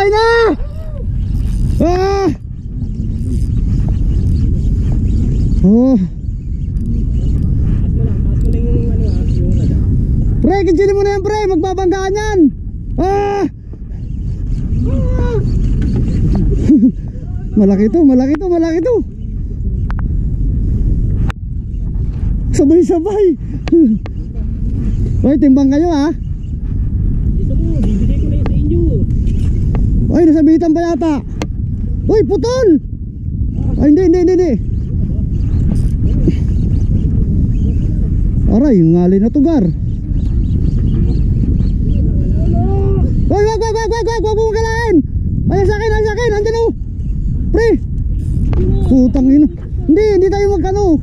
Sabay na! Ah! Oh. Pre, kinchili mo na yan pre, magbabanggaan yan. Ah! Malaki to, malaki to, malaki to. Sabay-sabay. Oy, timbang kayo ha. Ito po, bibigay ko na yun sa inyo. Oy, nasabitan pa yata. Uy, putol! Ay, hindi. Aray, yung ngali na tugar. Uy, wag mong galain. Ay, sa akin, andyan o. Pre! Putang ina. Hindi tayo magkano.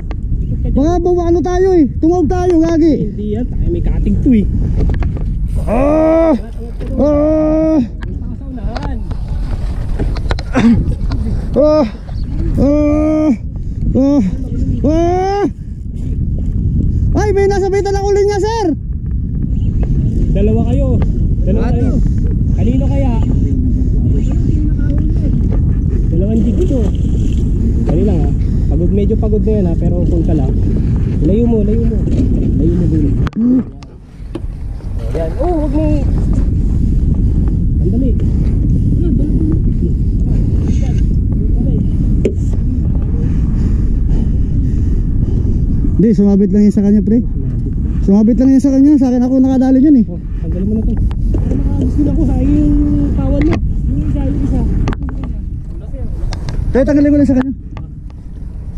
Baka ano tayo eh. Tumawag tayo, gagi. Hindi yan, tayo may kating to eh. Ay, may nasabitan ako linya, sir. Dalawa kayo. Kanino kaya? Dalawang jig ito. Dali lang ha. Medyo pagod na yan ha, pero kung ka lang. Layo mo dun. Yan. Oh, huwag mo. Andali. Hindi, sumabit lang yan sa kanya, pre. Sumabit lang yan sa kanya. Sa akin ako nakadali yan eh. Oh, tanggalin mo na to. Gusto na ko sa yung kawan mo. Yung isa. Tayo, tanggalin ko lang sa kanya.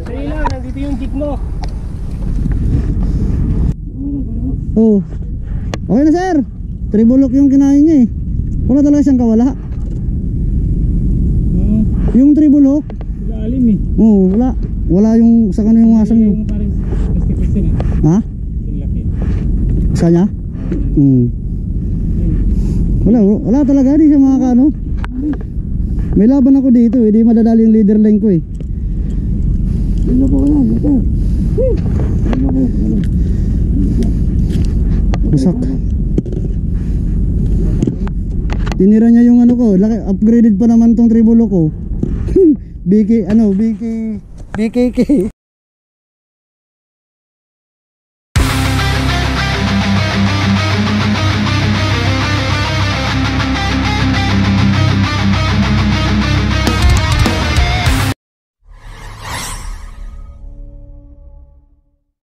Sandali lang, nandito yung jig mo. Oh. Okay na, sir. Tribulok yung kinain niya eh. Wala talaga siyang kawala. Yung tribulok. Lalim eh. Oo, wala yung sa kanya yung asang yung. Yung parang plastic eh. Ha? Yung laki. Sa kanya? Wala talaga, di siya makakano. May laban ako dito eh, di madadali yung leader line ko eh. Busak. Tinira niya yung ano ko, upgraded pa naman tong tribulo ko. BKK.